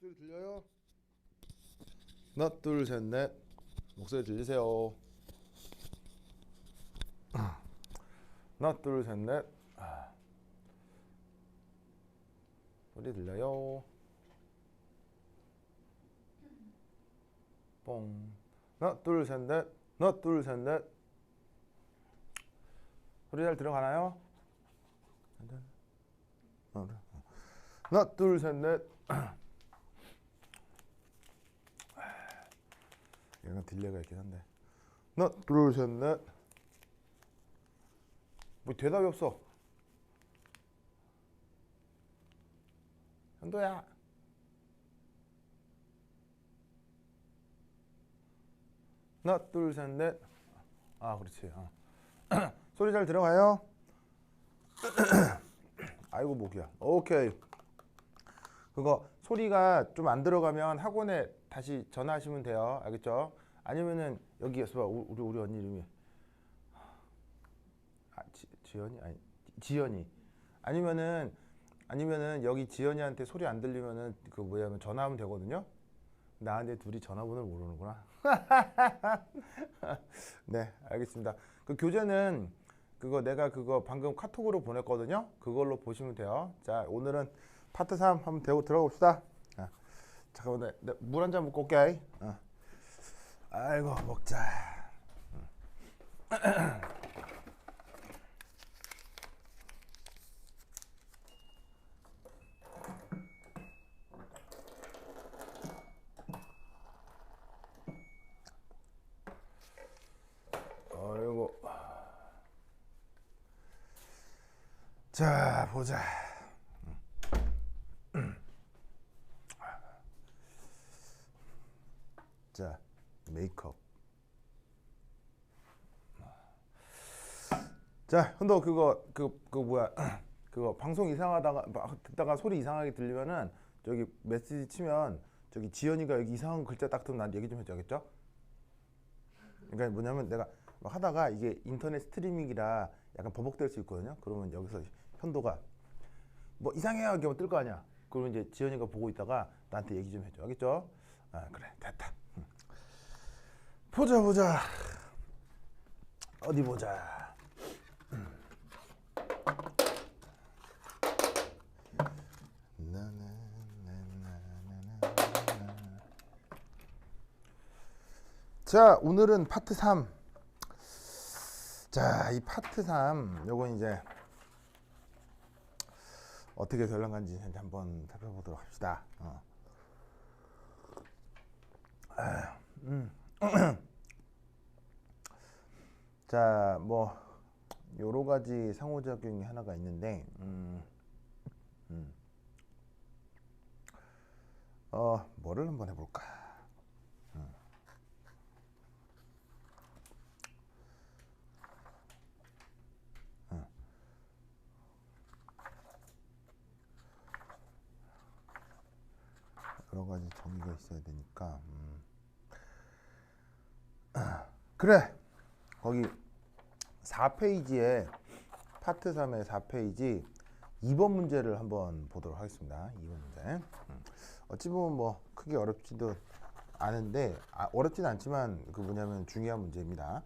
목소리 들려요? 하나 둘 셋 넷. 목소리 들리세요? 하나 둘 셋 넷. 소리 들려요? 뽕. 하나 둘 셋 넷. 하나 둘 셋 넷. 소리 잘 들어가나요? 하나 둘 셋 넷. 얘가 딜레이가 있긴 한데. 하나 둘 셋 넷. 뭐 대답이 없어. 현도야. 하나 둘 셋 넷. 아 그렇지. 소리 잘 들어가요? 아이고 목이야. 오케이. 그거 소리가 좀 안 들어가면 학원에 다시 전화하시면 돼요. 알겠죠? 아니면은 여기에서 봐. 우리 언니 이름이 지연이 아니 지연이. 아니면은 여기 지연이한테 소리 안 들리면은 그 뭐냐면 전화하면 되거든요. 나한테 둘이 전화번호를 모르는구나. 네, 알겠습니다. 그 교재는 그거 내가 그거 방금 카톡으로 보냈거든요. 그걸로 보시면 돼요. 자, 오늘은 파트 3 한번 들어가 봅시다. 잠깐만, 물 한 잔 먹고 올게. 아이고, 먹자. 아이고. 자, 보자. 자, 메이크업. 자, 현도 그거 뭐야? 그거 방송 이상하다가 듣다가 소리 이상하게 들리면은 저기 메시지 치면 저기 지연이가 여기 이상한 글자 딱 뜨면 난 얘기 좀 해줘야겠죠? 그러니까 뭐냐면 내가 막 하다가 이게 인터넷 스트리밍이라 약간 버벅될 수 있거든요. 그러면 여기서 현도가 뭐 이상해요 이렇게 뜰 거 아니야. 그러면 이제 지연이가 보고 있다가 나한테 얘기 좀 해줘. 알겠죠? 아 그래 됐다. 보자. 어디 보자. 자, 오늘은 파트 3. 자, 이 파트 3 요건 이제 어떻게 결론간지 한번 살펴보도록 합시다. 자, 뭐 여러 가지 상호작용이 하나가 있는데 뭐를 한번 해볼까? 여러 가지 정의가 있어야 되니까 그래 거기 4페이지에 파트 3의 4페이지 2번 문제를 한번 보도록 하겠습니다. 2번 문제. 어찌 보면 뭐 크게 어렵지도 않은데 어렵진 않지만 그 뭐냐면 중요한 문제입니다.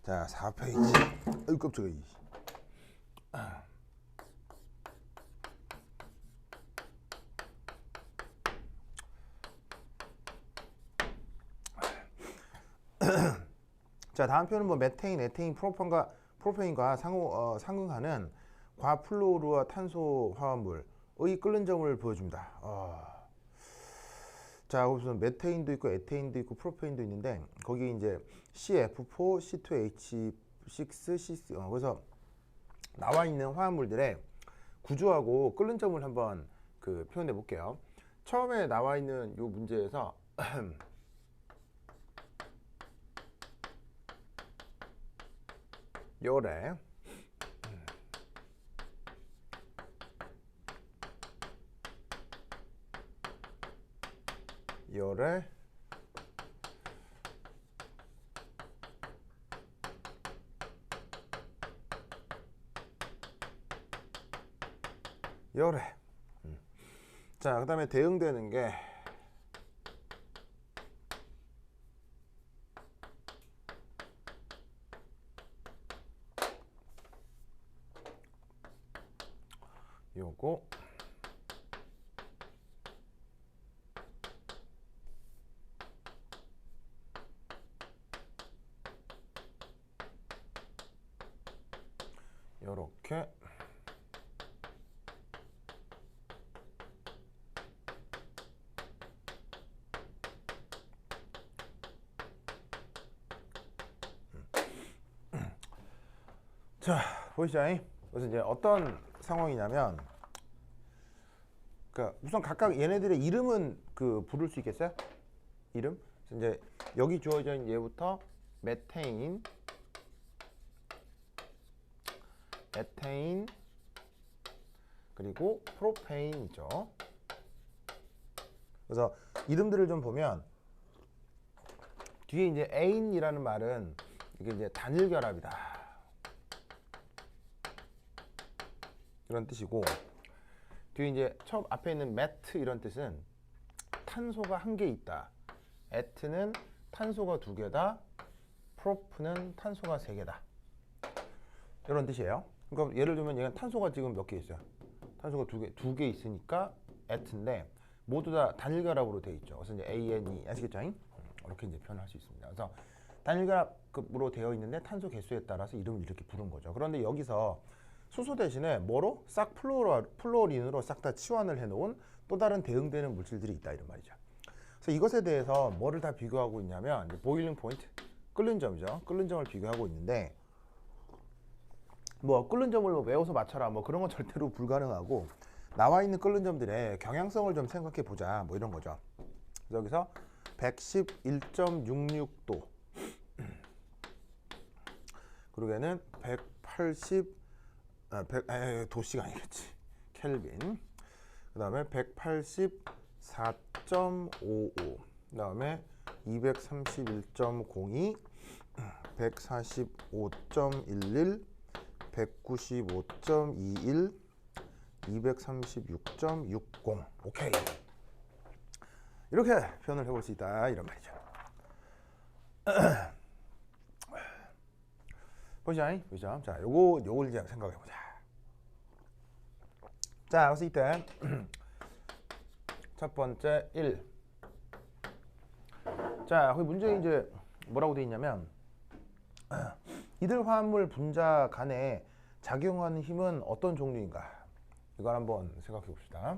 자, 4페이지. 아이고 깜짝이야. 자, 다음 표는 뭐 메테인, 에테인, 프로페인과 상응하는 과플로르와 탄소 화합물의 끓는 점을 보여줍니다. 자, 우선 메테인도 있고 에테인도 있고 프로페인도 있는데 거기 이제 CF4, C2H6, C6 그래서 나와 있는 화합물들의 구조하고 끓는 점을 한번 그 표현해 볼게요. 처음에 나와 있는 요 문제에서 요래 요래 자, 그 다음에 대응되는 게 요거 요렇게 자 보이시죠? 그래서 이제 어떤 상황이냐면 그러니까 우선 각각 얘네들의 이름은 그 부를 수 있겠어요? 이름? 그래서 이제 여기 주어져 있는 얘부터 메테인, 에테인, 그리고 프로페인이죠. 그래서 이름들을 좀 보면 뒤에 이제 에인이라는 말은 이게 이제 단일 결합이다 이런 뜻이고, 뒤에 이제 처음 앞에 있는 매트 이런 뜻은 탄소가 한 개 있다. 에트는 탄소가 두 개다. 프로프는 탄소가 세 개다. 이런 뜻이에요. 그러니까 예를 들면 얘는 탄소가 지금 몇 개 있어요? 탄소가 두 개 있으니까 에트인데 모두 다 단일 결합으로 되어 있죠. 그래서 이제 ANE 아시겠죠? 이렇게 이제 표현할 수 있습니다. 그래서 단일 결합으로 되어 있는데 탄소 개수에 따라서 이름을 이렇게 부른 거죠. 그런데 여기서 수소 대신에 뭐로? 싹 플로린으로 싹 다 치환을 해놓은 또 다른 대응되는 물질들이 있다 이런 말이죠. 그래서 이것에 대해서 뭐를 다 비교하고 있냐면 보일링 포인트, 끓는 점이죠. 끓는 점을 비교하고 있는데 뭐 끓는 점을 외워서 맞춰라 뭐 그런 건 절대로 불가능하고 나와 있는 끓는 점들의 경향성을 좀 생각해 보자 뭐 이런 거죠. 그래서 여기서 111.66도 그러게는 180 도씨가 아니겠지. 켈빈. 그 다음에 184.55. 그 다음에 231.02, 145.11, 195.21, 236.60. 오케이. 이렇게 표현을 해볼 수 있다 이런 말이죠. 보시죠. 자, 요걸 이제 생각해 보자. 자, 그래서 이때 첫 번째 1. 자, 거기 문제에 이제 뭐라고 돼 있냐면 이들 화합물 분자 간에 작용하는 힘은 어떤 종류인가? 이걸 한번 생각해 봅시다.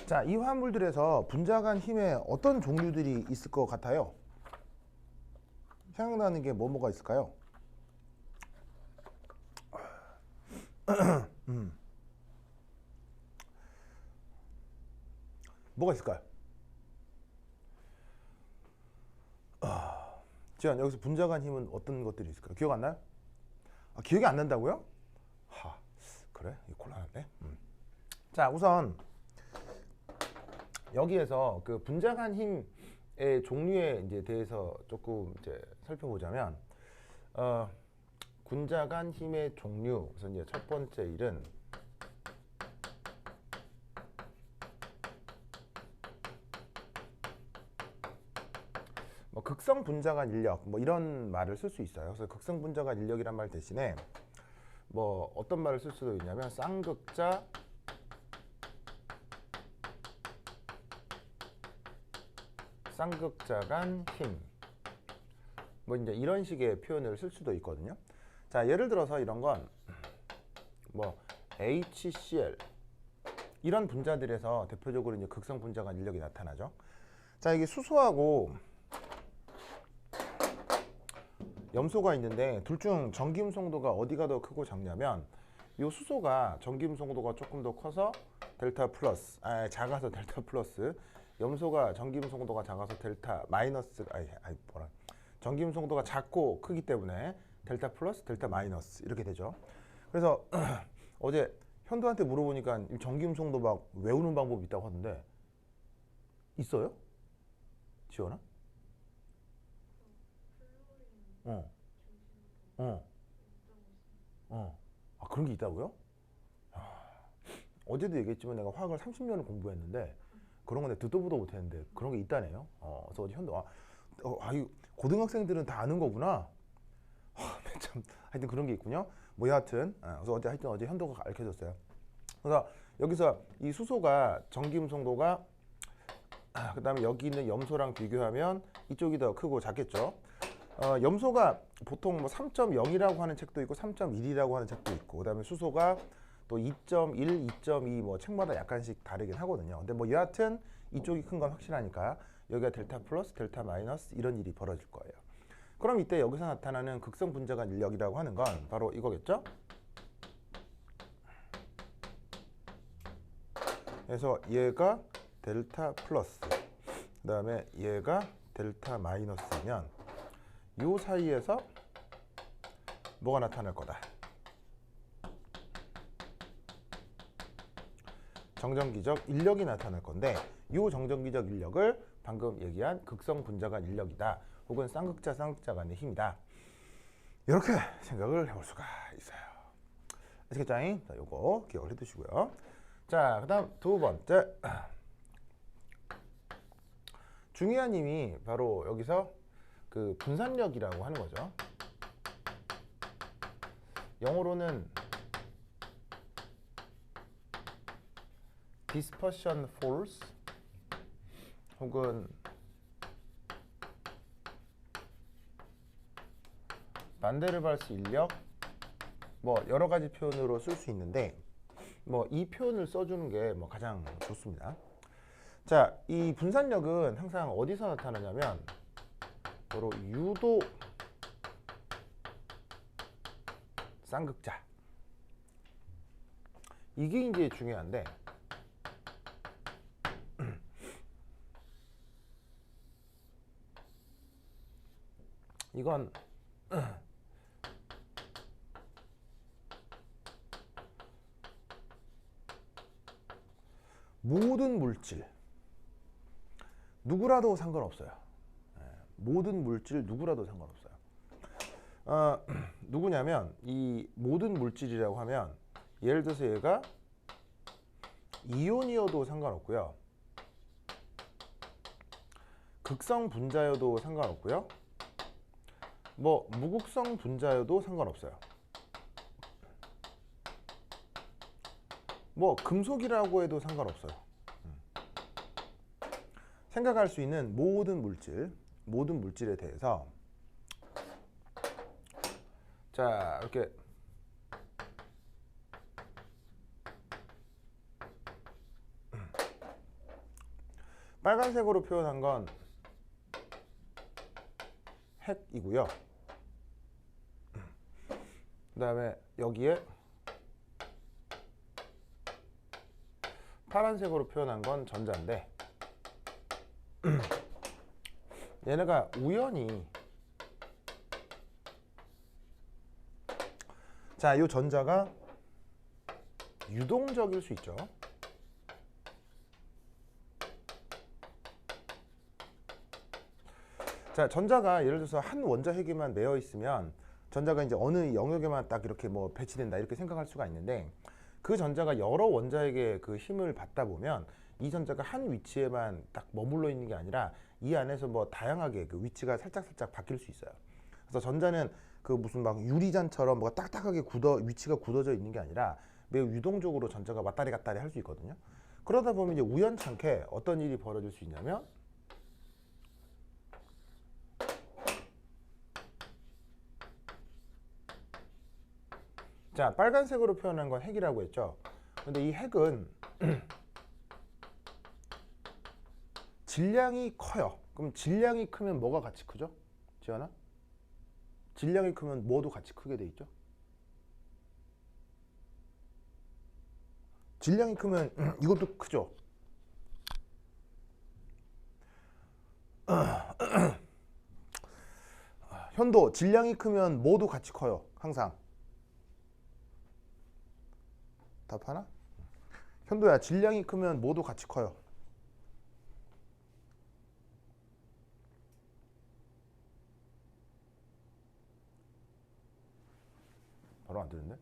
자, 이 화합물들에서 분자 간 힘에 어떤 종류들이 있을 것 같아요? 생각나는 게 뭐가 있을까요? 뭐가 있을까요? 지금 여기서 분자 간 힘은 어떤 것들이 있을까요? 기억 안 나요? 아, 기억이 안 난다고요? 하, 그래? 이거 곤란한데? 자, 우선 여기에서 그 분자 간 힘의 종류에 이제 대해서 조금 이제 살펴보자면 분자 간 힘의 종류. 그래서 이제 첫 번째 일은 뭐 극성 분자 간 인력 뭐 이런 말을 쓸 수 있어요. 그래서 극성 분자 간 인력이란 말 대신에 뭐 어떤 말을 쓸 수도 있냐면 쌍극자 간 힘. 뭐 이제 이런 식의 표현을 쓸 수도 있거든요. 자, 예를 들어서 이런 건 뭐 HCl 이런 분자들에서 대표적으로 이제 극성 분자 간 인력이 나타나죠. 자, 이게 수소하고 염소가 있는데 둘 중 전기음 송도가 어디가 더 크고 작냐면 이 수소가 전기음 송도가 조금 더 커서 델타 플러스, 작아서 델타 플러스, 염소가 전기음 송도가 작아서 델타 마이너스, 전기음 송도가 작고 크기 때문에 델타 플러스, 델타 마이너스 이렇게 되죠. 그래서 어제 현도한테 물어보니까 전기음 송도 막 외우는 방법이 있다고 하던데 있어요? 지원아? 아, 그런 게 있다고요? 어제도 얘기했지만 내가 화학을 30년을 공부했는데 그런 건 내가 듣도 보도 못했는데 그런 게 있다네요. 그래서 어제 현도 아유 고등학생들은 다 아는 거구나. 참 하여튼 그런 게 있군요. 뭐 여하튼 그래서 어제 현도가 가르쳐줬어요. 그래서 여기서 이 수소가 전기음성도가 그다음에 여기 있는 염소랑 비교하면 이쪽이 더 크고 작겠죠. 염소가 보통 뭐 3.0이라고 하는 책도 있고 3.1이라고 하는 책도 있고 그다음에 수소가 또 2.1, 2.2 뭐 책마다 약간씩 다르긴 하거든요. 근데 뭐 여하튼 이쪽이 큰 건 확실하니까 여기가 델타 플러스, 델타 마이너스 이런 일이 벌어질 거예요. 그럼 이때 여기서 나타나는 극성 분자간 인력이라고 하는 건 바로 이거겠죠? 그래서 얘가 델타 플러스, 그 다음에 얘가 델타 마이너스면 요 사이에서 뭐가 나타날 거다? 정전기적 인력이 나타날 건데 요 정전기적 인력을 방금 얘기한 극성 분자간 인력이다. 혹은 쌍극자 간의 힘이다. 이렇게 생각을 해볼 수가 있어요. 아시겠죠? 자, 요거 기억을 해두시고요. 자, 그다음 두 번째 중요한 힘이 바로 여기서 그 분산력이라고 하는 거죠. 영어로는 dispersion force 혹은 반데르발스 인력 뭐 여러 가지 표현으로 쓸 수 있는데 뭐 이 표현을 써주는 게 뭐 가장 좋습니다. 자, 이 분산력은 항상 어디서 나타나냐면 바로 유도 쌍극자 이게 이제 중요한데 이건 모든 물질 누구라도 상관없어요. 모든 물질 누구라도 상관없어요. 누구냐면 이 모든 물질이라고 하면 예를 들어서 얘가 이온이어도 상관없고요. 극성 분자여도 상관없고요. 뭐 무극성 분자여도 상관없어요. 뭐 금속이라고 해도 상관없어요. 생각할 수 있는 모든 물질에 대해서 자 이렇게 빨간색으로 표현한 건 핵이고요. 그 다음에 여기에 파란색으로 표현한 건 전자인데 얘네가 우연히 자, 이 전자가 유동적일 수 있죠. 자, 전자가 예를 들어서 한 원자핵에만 매여 있으면 전자가 이제 어느 영역에만 딱 이렇게 뭐 배치된다 이렇게 생각할 수가 있는데 그 전자가 여러 원자핵의 그 힘을 받다 보면 이 전자가 한 위치에만 딱 머물러 있는 게 아니라 이 안에서 뭐 다양하게 그 위치가 살짝 바뀔 수 있어요. 그래서 전자는 그 무슨 막 유리잔처럼 뭐가 딱딱하게 위치가 굳어져 있는 게 아니라 매우 유동적으로 전자가 왔다리 갔다리 할 수 있거든요. 그러다 보면 이제 우연찮게 어떤 일이 벌어질 수 있냐면 자, 빨간색으로 표현한 건 핵이라고 했죠. 근데 이 핵은 질량이 커요. 그럼 질량이 크면 뭐가 같이 크죠? 지연아? 질량이 크면 뭐도 같이 크게 돼 있죠? 질량이 크면 이것도 크죠? 현도 질량이 크면 뭐도 같이 커요. 항상. 답하나? 현도야, 질량이 크면 뭐도 같이 커요. 바로 안 되는데?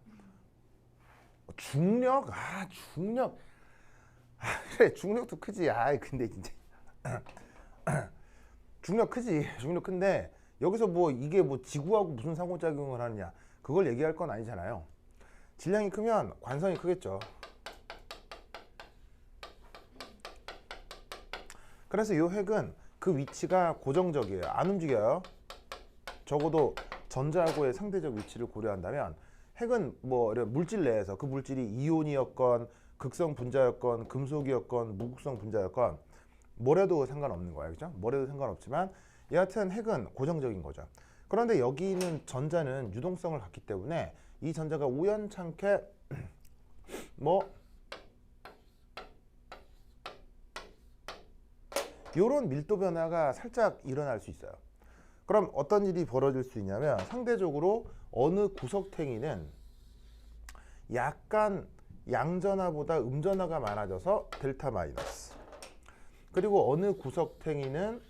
중력? 중력. 그래, 중력도 크지. 근데 진짜. 중력 크지. 중력 큰데 여기서 뭐 이게 뭐 지구하고 무슨 상호작용을 하느냐 그걸 얘기할 건 아니잖아요. 질량이 크면 관성이 크겠죠. 그래서 이 핵은 그 위치가 고정적이에요. 안 움직여요. 적어도 전자하고의 상대적 위치를 고려한다면 핵은 뭐 물질 내에서 그 물질이 이온이었건 극성 분자였건 금속이었건 무극성 분자였건 뭐래도 상관없는 거예요. 그죠? 뭐래도 상관없지만 여하튼 핵은 고정적인 거죠. 그런데 여기 있는 전자는 유동성을 갖기 때문에 이 전자가 우연찮게 뭐 이런 밀도 변화가 살짝 일어날 수 있어요. 그럼 어떤 일이 벌어질 수 있냐면 상대적으로 어느 구석탱이는 약간 양전하보다 음전하가 많아져서 델타 마이너스, 그리고 어느 구석탱이는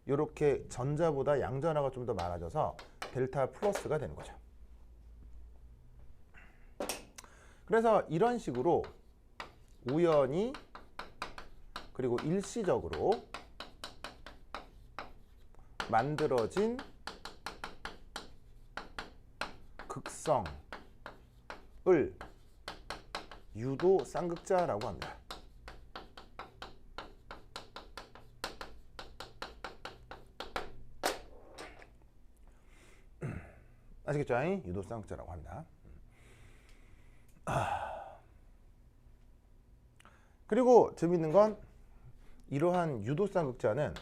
이렇게 전자보다 양전하가 좀 더 많아져서 델타 플러스가 되는 거죠. 그래서 이런 식으로 우연히 그리고 일시적으로 만들어진 극성을 유도 쌍극자라고 합니다. 아시겠죠? 유도 쌍극자라고 합니다. 그리고 재밌는 건 이러한 유도 쌍극자는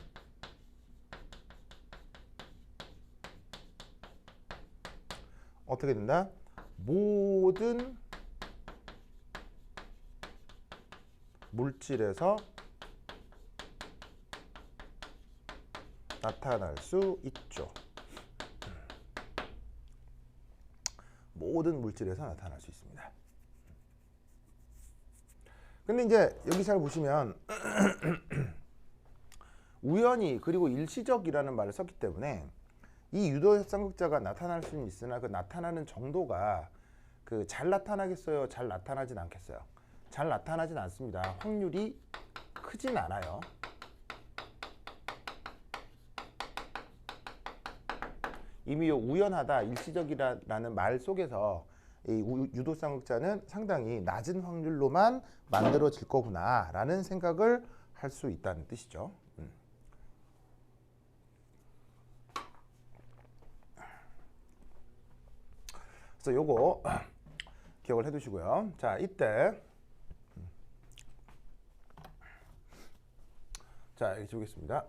어떻게 된다? 모든 물질에서 나타날 수 있죠. 모든 물질에서 나타날 수 있습니다. 근데 이제 여기 잘 보시면 우연히 그리고 일시적이라는 말을 썼기 때문에 이 유도 쌍극자가 나타날 수는 있으나 그 나타나는 정도가 그 잘 나타나겠어요? 잘 나타나진 않겠어요? 잘 나타나진 않습니다. 확률이 크진 않아요. 이미 우연하다, 일시적이라는 말 속에서 이 유도 쌍극자는 상당히 낮은 확률로만 만들어질 거구나 라는 생각을 할 수 있다는 뜻이죠. 그래서 요거 기억을 해 두시고요. 자, 이때 자, 여기 지우겠습니다.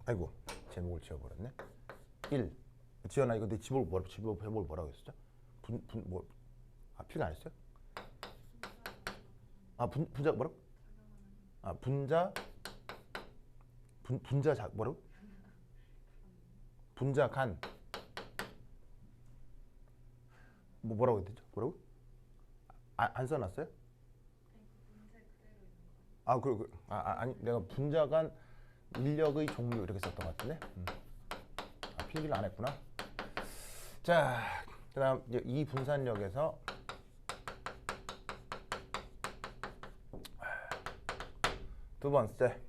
아이고, 제목을 지워버렸네. 1. 지연아, 이거 내 제목을 뭐라고 했었죠? 필기 안 했어요? 분자 뭐라고? 분자 뭐라고? 분자간 뭐라고 했죠? 뭐라고? 안 써놨어요? 아니 내가 분자간 인력의 종류 이렇게 썼던 것 같은데. 필기를 안 했구나. 자, 그다음 이제 이 분산력에서 두 번째.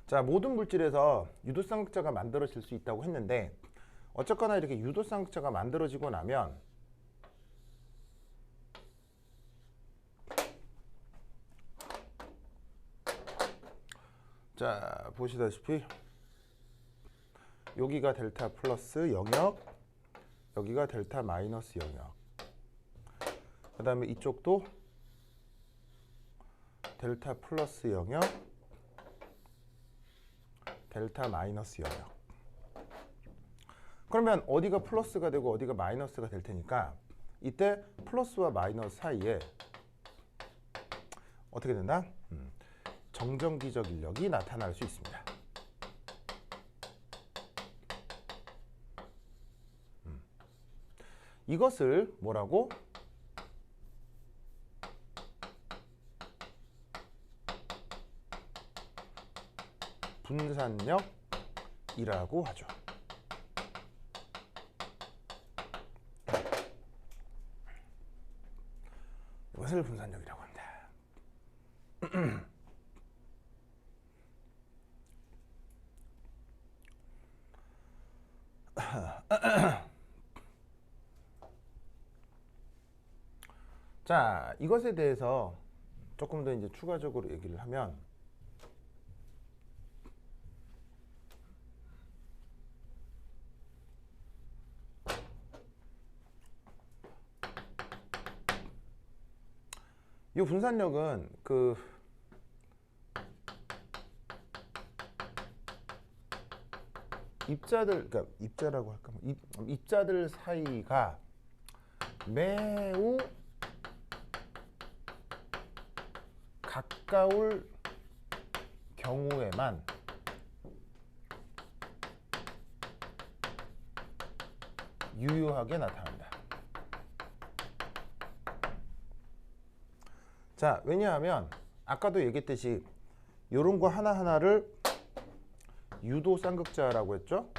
자, 모든 물질에서 유도쌍극자가 만들어질 수 있다고 했는데 어쨌거나 이렇게 유도쌍극자가 만들어지고 나면 자, 보시다시피 여기가 델타 플러스 영역, 여기가 델타 마이너스 영역, 그 다음에 이쪽도 델타 플러스 영역, 델타 마이너스 영역. 그러면 어디가 플러스가 되고 어디가 마이너스가 될 테니까 이때 플러스와 마이너스 사이에 어떻게 된다? 정전기적 인력이 나타날 수 있습니다. 이것을 뭐라고? 분산력이라고 하죠. 이것을 분산력이라고 합니다. 자, 이것에 대해서 조금 더 이제 추가적으로 얘기를 하면 이 분산력은 그 입자들, 그러니까 입자라고 할까? 입자들 사이가 매우 가까울 경우에만 유효하게 나타난다. 자, 왜냐하면 아까도 얘기했듯이 이런 거 하나하나를 유도 쌍극자라고 했죠.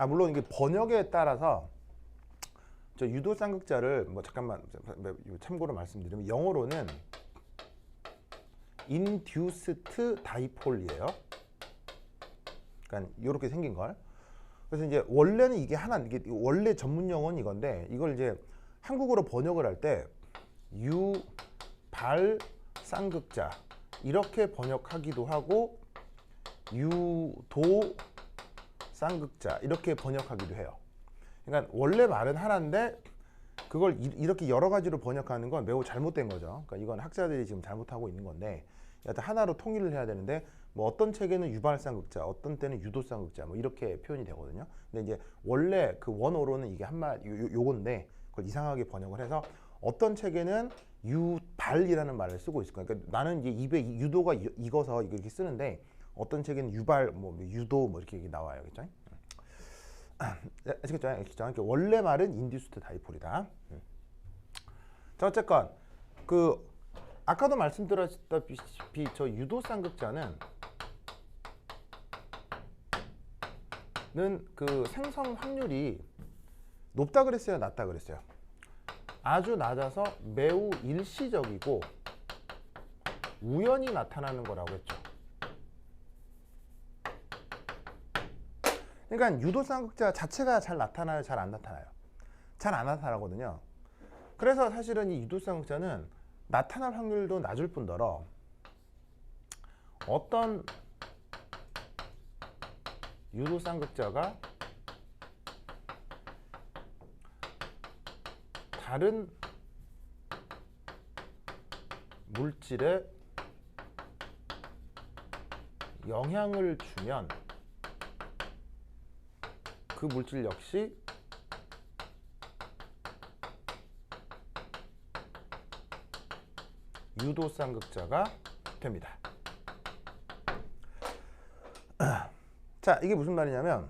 물론 이게 번역에 따라서 저 유도 쌍극자를 뭐 잠깐만 참고로 말씀드리면 영어로는 induced dipole이에요. 그러니까 이렇게 생긴 걸. 그래서 이제 원래는 이게 원래 전문 용어는 이건데 이걸 이제 한국어로 번역을 할 때 유발 쌍극자 이렇게 번역하기도 하고 유도 쌍극자 이렇게 번역하기도 해요. 그러니까 원래 말은 하나인데 그걸 이렇게 여러 가지로 번역하는 건 매우 잘못된 거죠. 그러니까 이건 학자들이 지금 잘못하고 있는 건데 여하튼 하나로 통일을 해야 되는데 뭐 어떤 책에는 유발 쌍극자, 어떤 때는 유도 쌍극자 뭐 이렇게 표현이 되거든요. 근데 이제 원래 그 원어로는 이게 요건데 그걸 이상하게 번역을 해서 어떤 책에는 유발이라는 말을 쓰고 있을 거예요. 그러니까 나는 이제 입에 유도가 익어서 이렇게 쓰는데 어떤 책에는 유발, 뭐 유도 뭐 이렇게 나와요, 그렇죠? 아시겠죠? 그러니까 원래 말은 인듀스트 다이폴이다. 자, 어쨌건 그 아까도 말씀드렸다시피 저 유도 쌍극자는 그 생성 확률이 높다 그랬어요, 낮다 그랬어요? 아주 낮아서 매우 일시적이고 우연히 나타나는 거라고 했죠. 그러니까 유도 쌍극자 자체가 잘 나타나요, 잘 안 나타나요? 잘 안 나타나거든요. 그래서 사실은 이 유도 쌍극자는 나타날 확률도 낮을 뿐더러 어떤 유도 쌍극자가 다른 물질에 영향을 주면 그 물질 역시 유도 쌍극자가 됩니다. 자, 이게 무슨 말이냐면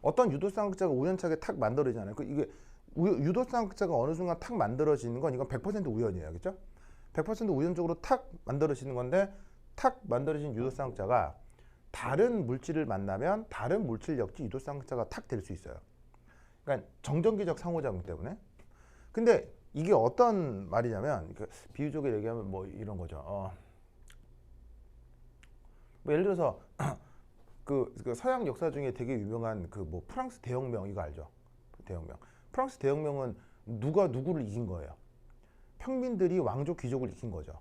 어떤 유도 쌍극자가 우연찮게 탁 만들어지잖아요. 이게 유도 쌍극자가 어느 순간 탁 만들어지는 건 이건 100% 우연이에요. 그렇죠? 100% 우연적으로 탁 만들어지는 건데 탁 만들어진 유도 쌍극자가 다른 물질을 만나면 다른 물질 역시 유도 쌍극자가 탁 될 수 있어요. 그러니까 정전기적 상호작용 때문에. 근데 이게 어떤 말이냐면 비유적으로 얘기하면 뭐 이런 거죠. 뭐 예를 들어서 그 서양 역사 중에 되게 유명한 그 뭐 프랑스 대혁명 이거 알죠? 대혁명. 프랑스 대혁명은 누가 누구를 이긴 거예요? 평민들이 왕족 귀족을 이긴 거죠.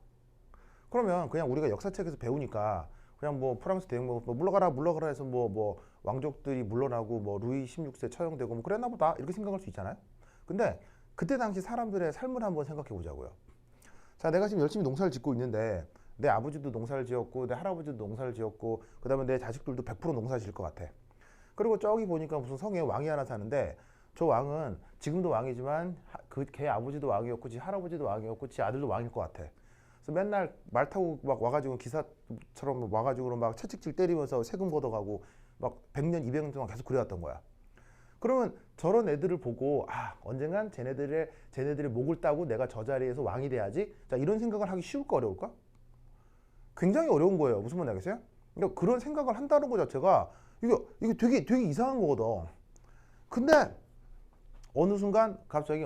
그러면 그냥 우리가 역사책에서 배우니까 그냥 뭐 프랑스 대혁명 뭐 물러가라 해서 뭐 왕족들이 물러나고 뭐 루이 16세 처형되고 뭐 그랬나 보다 이렇게 생각할 수 있잖아요. 근데 그때 당시 사람들의 삶을 한번 생각해 보자고요. 자, 내가 지금 열심히 농사를 짓고 있는데 내 아버지도 농사를 지었고 내 할아버지도 농사를 지었고 그 다음에 내 자식들도 100% 농사 지을 것 같아. 그리고 저기 보니까 무슨 성에 왕이 하나 사는데 저 왕은 지금도 왕이지만 걔 아버지도 왕이었고 지 할아버지도 왕이었고 지 아들도 왕일 것 같아. 그래서 맨날 말 타고 막 와가지고 기사처럼 와가지고 막 채찍질 때리면서 세금 걷어가고 막 100년 200년 동안 계속 그래왔던 거야. 그러면 저런 애들을 보고 언젠간 쟤네들의 목을 따고 내가 저 자리에서 왕이 돼야지. 자, 이런 생각을 하기 쉬울까 어려울까? 굉장히 어려운 거예요. 무슨 말인지 알겠어요? 그러니까 그런 생각을 한다는 것 자체가 이거 되게 이상한 거거든. 근데 어느 순간 갑자기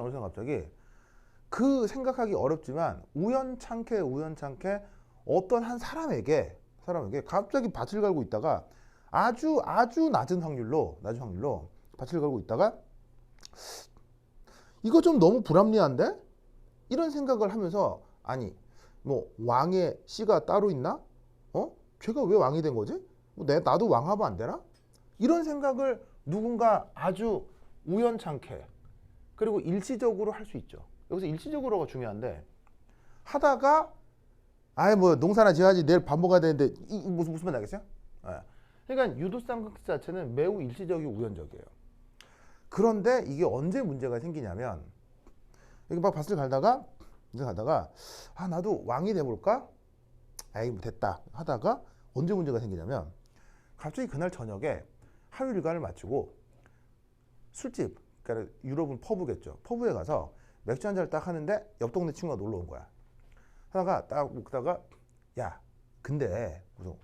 그 생각하기 어렵지만 우연찮게 어떤 한 사람에게 갑자기 밭을 갈고 있다가 아주 낮은 확률로 밭을 갈고 있다가 이거 좀 너무 불합리한데? 이런 생각을 하면서 아니 뭐 왕의 씨가 따로 있나? 쟤가 왜 왕이 된 거지? 나도 왕하면 안 되나? 이런 생각을 누군가 아주 우연찮게 그리고 일시적으로 할 수 있죠. 여기서 일시적으로가 중요한데 하다가 뭐 농사나 지어야지 내일 밥 먹어야 되는데 무슨 말 나겠어요? 그러니까 유도쌍극 자체는 매우 일시적이고 우연적이에요. 그런데 이게 언제 문제가 생기냐면 여기 막 밭을 갈다가 나도 왕이 돼볼까? 뭐 됐다 하다가 언제 문제가 생기냐면 갑자기 그날 저녁에 하루 일과를 마치고 술집, 그러니까 유럽은 퍼브겠죠. 퍼브에 가서 맥주 한잔을 딱 하는데 옆 동네 친구가 놀러 온 거야. 하다가 딱 먹다가 야 근데 무슨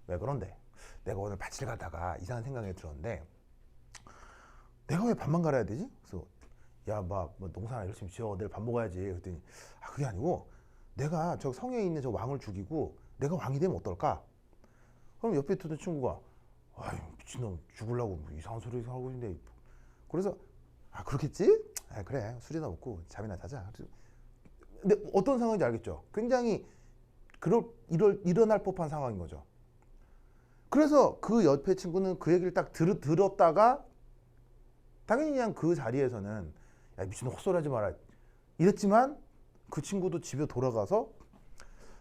왜 그런데 내가 오늘 밭을 가다가 이상한 생각이 들었는데 내가 왜 밥만 갈아야 되지? 그래서 뭐 농사나 열심히 지어 내일 밥 먹어야지. 그랬더니 그게 아니고 내가 저 성에 있는 저 왕을 죽이고 내가 왕이 되면 어떨까? 그럼 옆에 있던 친구가 미친놈 죽으려고 뭐 이상한 소리 하고 있는데 그래서 그렇겠지? 그래 술이나 먹고 잠이나 자자. 근데 어떤 상황인지 알겠죠? 굉장히 일어날 법한 상황인 거죠. 그래서 그 옆에 친구는 그 얘기를 딱 들었다가 당연히 그냥 그 자리에서는 야 미친놈 헛소리하지 마라 이랬지만 그 친구도 집에 돌아가서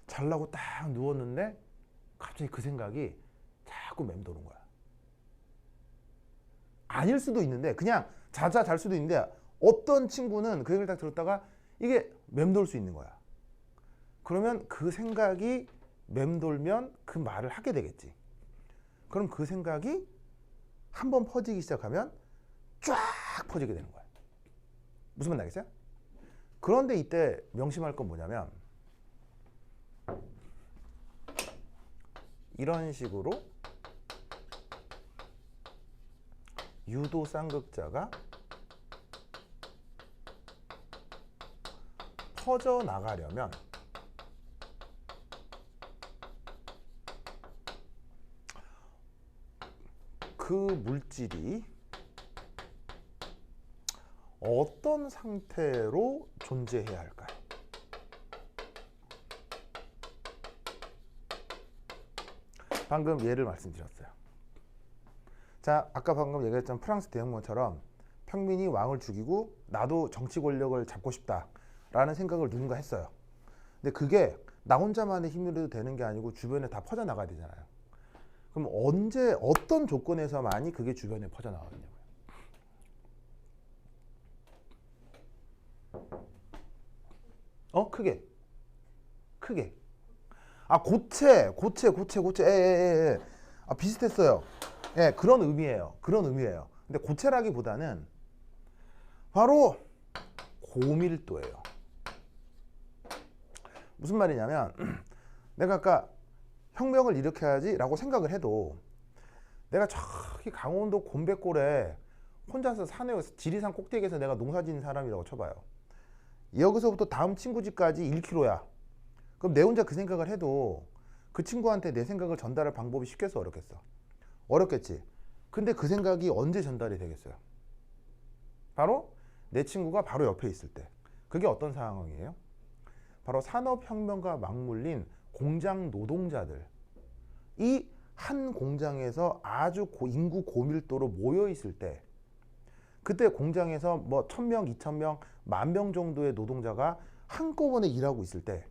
잘라고 딱 누웠는데 갑자기 그 생각이 자꾸 맴도는 거야. 아닐 수도 있는데 그냥 잘 수도 있는데 어떤 친구는 그 얘기를 딱 들었다가 이게 맴돌 수 있는 거야. 그러면 그 생각이 맴돌면 그 말을 하게 되겠지. 그럼 그 생각이 한번 퍼지기 시작하면 쫙 퍼지게 되는 거야. 무슨 말 나겠어요? 그런데 이때 명심할 건 뭐냐면 이런 식으로 유도 쌍극자가 퍼져나가려면 그 물질이 어떤 상태로 존재해야 할까요? 방금 예를 말씀드렸어요. 자, 아까 방금 얘기했던 프랑스 대혁명처럼 평민이 왕을 죽이고 나도 정치 권력을 잡고 싶다라는 생각을 누군가 했어요. 근데 그게 나 혼자만의 힘으로 되는 게 아니고 주변에 다 퍼져나가야 되잖아요. 그럼 언제 어떤 조건에서만이 그게 주변에 퍼져나가느냐고요. 크게. 고체. 비슷했어요. 그런 의미예요. 근데 고체라기보다는 바로 고밀도예요. 무슨 말이냐면 내가 아까 혁명을 일으켜야지 라고 생각을 해도 내가 저기 강원도 곤백골에 혼자서 지리산 꼭대기에서 내가 농사 지는 사람이라고 쳐봐요. 여기서부터 다음 친구 집까지 1km야. 그럼 내 혼자 그 생각을 해도 그 친구한테 내 생각을 전달할 방법이 쉽겠어 어렵겠어? 어렵겠지. 근데 그 생각이 언제 전달이 되겠어요? 바로 내 친구가 바로 옆에 있을 때. 그게 어떤 상황이에요? 바로 산업혁명과 맞물린 공장 노동자들. 이 한 공장에서 아주 인구 고밀도로 모여 있을 때 그때 공장에서 뭐 1000명, 2000명, 10,000명 정도의 노동자가 한꺼번에 일하고 있을 때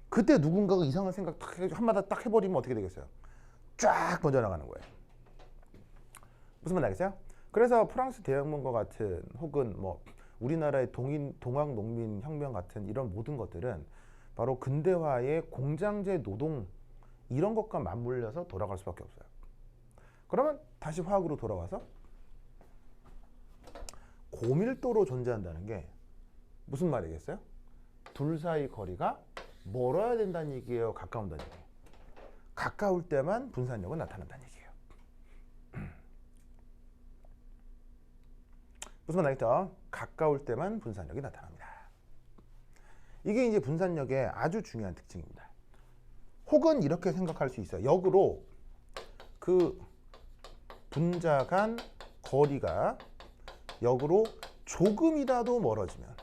그때 누군가가 이상한 생각 한마디 딱 해버리면 어떻게 되겠어요? 쫙 번져나가는 거예요. 무슨 말 알겠어요? 그래서 프랑스 대혁명과 같은 혹은 뭐 우리나라의 동학 농민 혁명 같은 이런 모든 것들은 바로 근대화의 공장제 노동 이런 것과 맞물려서 돌아갈 수밖에 없어요. 그러면 다시 화학으로 돌아와서 고밀도로 존재한다는 게 무슨 말이겠어요? 둘 사이 거리가 멀어야 된다는 얘기예요, 가까운다는 얘기예요? 가까울 때만 분산력은 나타난다는 얘기예요. 무슨 말 알겠죠? 가까울 때만 분산력이 나타납니다. 이게 이제 분산력의 아주 중요한 특징입니다. 혹은 이렇게 생각할 수 있어요. 역으로 그 분자 간 거리가 역으로 조금이라도 멀어지면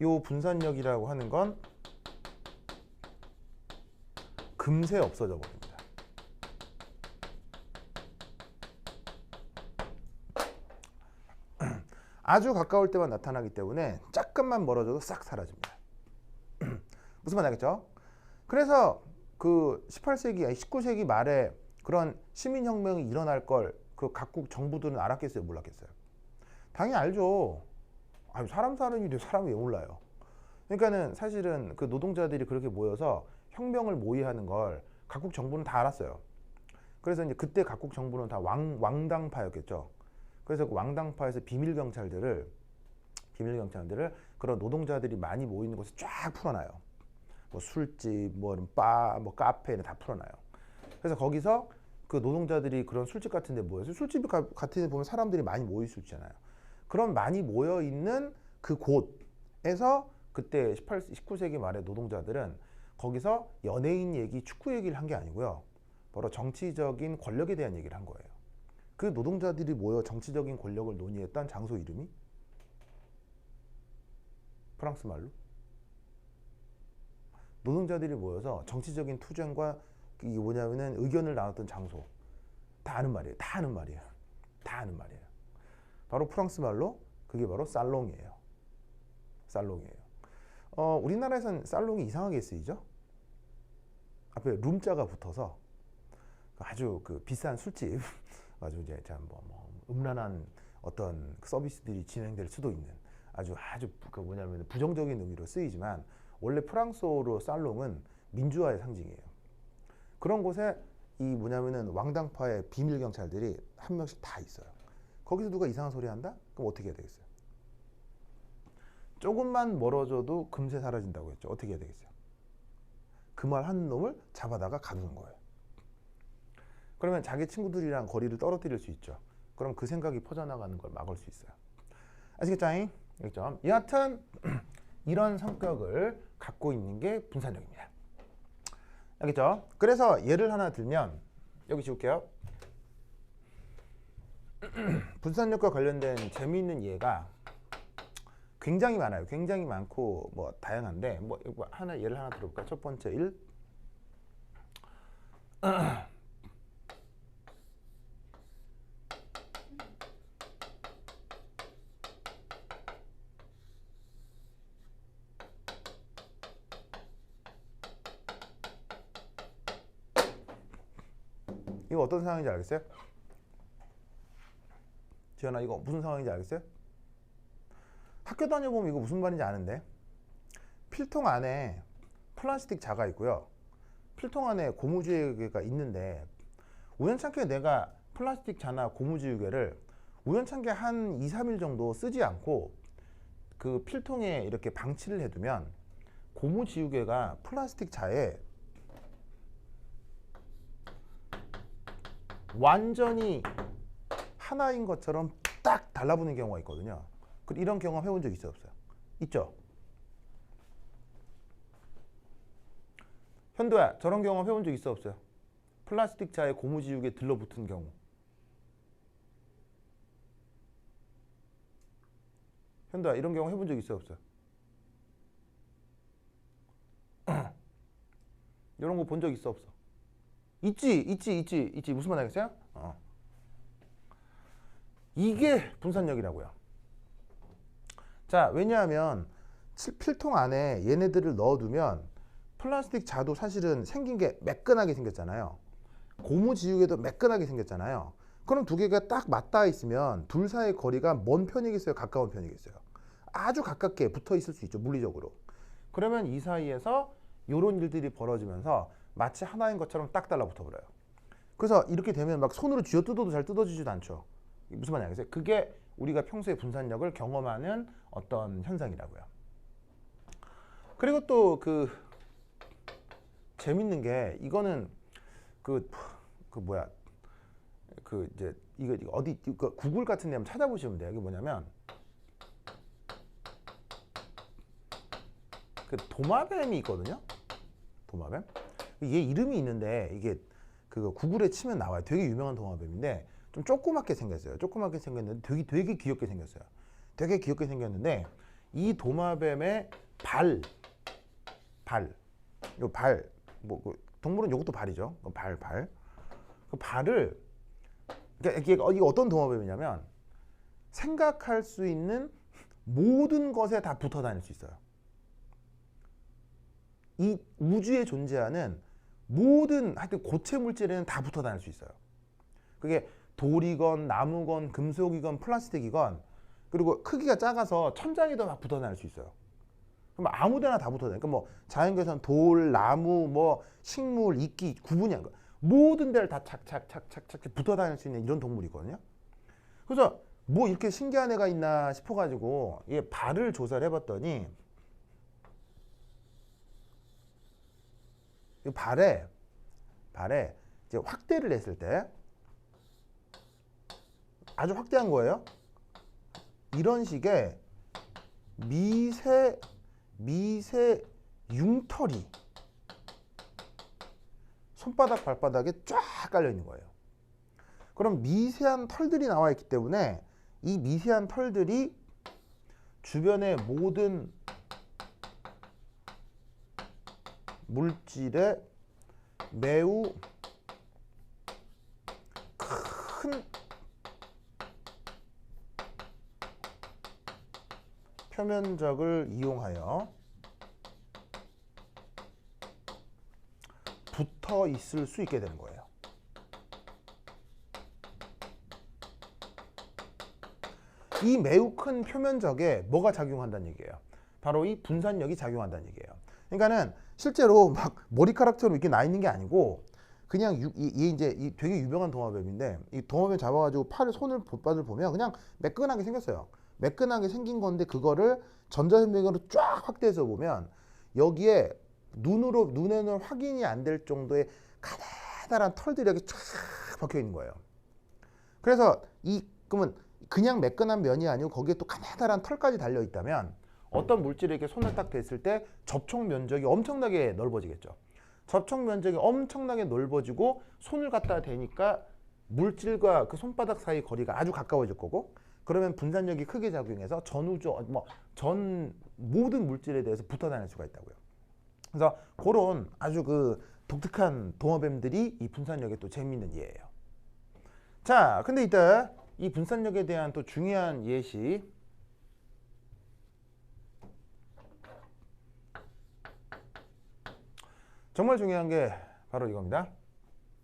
이 분산력이라고 하는 건 금세 없어져 버립니다. 아주 가까울 때만 나타나기 때문에 조금만 멀어져도 싹 사라집니다. 무슨 말 알겠죠? 그래서 그 18세기, 19세기 말에 그런 시민혁명이 일어날 걸 그 각국 정부들은 알았겠어요? 몰랐겠어요? 당연히 알죠. 아니, 사람 사는 일이 사람이 왜 몰라요? 그러니까는 사실은 그 노동자들이 그렇게 모여서 혁명을 모의하는 걸 각국 정부는 다 알았어요. 그래서 이제 그때 각국 정부는 다 왕당파였겠죠. 그래서 그 왕당파에서 비밀 경찰들을 그런 노동자들이 많이 모이는 곳에 쫙 풀어놔요. 뭐 술집, 뭐 바, 뭐 카페 다 풀어놔요. 그래서 거기서 그 노동자들이 그런 술집 같은 데 모여서 술집 같은 데 보면 사람들이 많이 모일 수 있잖아요. 그런 많이 모여 있는 그 곳에서 그때 19세기 말에 노동자들은 거기서 연예인 얘기, 축구 얘기를 한 게 아니고요. 바로 정치적인 권력에 대한 얘기를 한 거예요. 그 노동자들이 모여 정치적인 권력을 논의했던 장소 이름이 프랑스 말로 노동자들이 모여서 정치적인 투쟁과 이게 뭐냐면은 의견을 나눴던 장소 다 아는 말이에요. 다 아는 말이에요. 다 아는 말이에요. 바로 프랑스 말로 그게 바로 살롱이에요. 살롱이에요. 우리나라에선 살롱이 이상하게 쓰이죠. 앞에 룸자가 붙어서 아주 그 비싼 술집 아주 이제 참 뭐 음란한 어떤 서비스들이 진행될 수도 있는 아주 그 뭐냐면 부정적인 의미로 쓰이지만 원래 프랑스어로 살롱은 민주화의 상징이에요. 그런 곳에 이 뭐냐면은 왕당파의 비밀 경찰들이 한 명씩 다 있어요. 거기서 누가 이상한 소리 한다? 그럼 어떻게 해야 되겠어요? 조금만 멀어져도 금세 사라진다고 했죠. 어떻게 해야 되겠어요? 그 말 하는 놈을 잡아다가 가두는 거예요. 그러면 자기 친구들이랑 거리를 떨어뜨릴 수 있죠. 그럼 그 생각이 퍼져나가는 걸 막을 수 있어요. 아시겠죠? 알겠죠? 여하튼 이런 성격을 갖고 있는 게 분산력입니다. 알겠죠? 그래서 예를 하나 들면 여기 지울게요. 분산력과 관련된 재미있는 예가 굉장히 많아요. 굉장히 많고 뭐 다양한데 뭐 예를 하나 들어볼까요? 첫 번째 1. 이거 어떤 상황인지 알겠어요? 지연아, 이거 무슨 상황인지 알겠어요? 학교 다녀보면 이거 무슨 말인지 아는데, 필통 안에 플라스틱 자가 있고요, 필통 안에 고무지우개가 있는데 우연찮게 내가 플라스틱 자나 고무지우개를 우연찮게 한 2, 3일 정도 쓰지 않고 그 필통에 이렇게 방치를 해두면 고무지우개가 플라스틱 자에 완전히 하나인 것처럼 딱 달라붙는 경우가 있거든요. 이런 경험 해본 적 있어요, 없어요? 있죠? 현도야, 저런 경험 해본 적 있어, 없어요? 플라스틱 자에 고무지우개 들러붙은 경우. 현도야, 이런 경험 해본 적 있어, 없어요? 이런 거 본 적 있어, 없어? 있지. 무슨 말 알겠어요? 이게 분산력이라고요. 자, 왜냐하면 필통 안에 얘네들을 넣어두면 플라스틱 자도 사실은 생긴 게 매끈하게 생겼잖아요. 고무지우개도 매끈하게 생겼잖아요. 그럼 두 개가 딱 맞닿아 있으면 둘 사이의 거리가 먼 편이겠어요? 가까운 편이겠어요? 아주 가깝게 붙어 있을 수 있죠, 물리적으로. 그러면 이 사이에서 이런 일들이 벌어지면서 마치 하나인 것처럼 딱 달라붙어 버려요. 그래서 이렇게 되면 막 손으로 쥐어 뜯어도 잘 뜯어지지도 않죠. 무슨 말인지 알겠어요? 그게 우리가 평소에 분산력을 경험하는 어떤 현상이라고요. 그리고 또 그 재밌는 게 이거는 그 뭐야 그 이제 이거 어디 그 구글 같은 데 한번 찾아보시면 돼요. 이게 뭐냐면 그 도마뱀이 있거든요. 도마뱀. 얘 이름이 있는데 이게 그 구글에 치면 나와요. 되게 유명한 도마뱀인데 좀 조그맣게 생겼어요. 조그맣게 생겼는데 되게 귀엽게 생겼어요. 되게 귀엽게 생겼는데 이 도마뱀의 요 발, 뭐 동물은 요것도 발이죠. 발. 그 발을 그러니까 이게 어떤 도마뱀이냐면 생각할 수 있는 모든 것에 다 붙어 다닐 수 있어요. 이 우주에 존재하는 모든 하여튼 고체 물질에는 다 붙어 다닐 수 있어요. 그게 돌이건 나무건 금속이건 플라스틱이건 그리고 크기가 작아서 천장에도 막 붙어 다닐 수 있어요. 그럼 아무데나 다 붙어 다니까 뭐 자연계에서는 돌, 나무, 뭐 식물, 이끼 구분이 안 가. 모든 데를 다 착착 붙어 다닐 수 있는 이런 동물이거든요. 그래서 뭐 이렇게 신기한 애가 있나 싶어가지고 얘 발을 조사를 해봤더니 이 발에 이제 확대를 했을 때 아주 확대한 거예요. 이런 식의 미세 융털이 손바닥 발바닥에 쫙 깔려 있는 거예요. 그럼 미세한 털들이 나와 있기 때문에 이 미세한 털들이 주변의 모든 물질에 매우 큰 표면적을 이용하여 붙어 있을 수 있게 되는 거예요. 이 매우 큰 표면적에 뭐가 작용한다는 얘기예요? 바로 이 분산력이 작용한다는 얘기예요. 그러니까는 실제로 막 머리카락처럼 이렇게 나 있는 게 아니고 그냥 얘 이제 되게 유명한 도마뱀인데 이 도마뱀 잡아가지고 손을 볼바를 보면 그냥 매끈하게 생겼어요. 매끈하게 생긴 건데 그거를 전자현미경으로 쫙 확대해서 보면 여기에 눈에는 확인이 안 될 정도의 가느다란 털들이 여기 쫙 박혀 있는 거예요. 그래서 그러면 그냥 매끈한 면이 아니고 거기에 또 가느다란 털까지 달려 있다면 어떤 물질에 이렇게 손을 딱 댔을 때 접촉 면적이 엄청나게 넓어지겠죠. 접촉 면적이 엄청나게 넓어지고 손을 갖다 대니까 물질과 그 손바닥 사이 거리가 아주 가까워질 거고 그러면 분산력이 크게 작용해서 전 모든 물질에 대해서 붙어 다닐 수가 있다고요. 그래서 그런 아주 그 독특한 도마뱀들이 이 분산력의 또 재미있는 예예요. 자, 근데 이때 이 분산력에 대한 또 중요한 예시 정말 중요한 게 바로 이겁니다.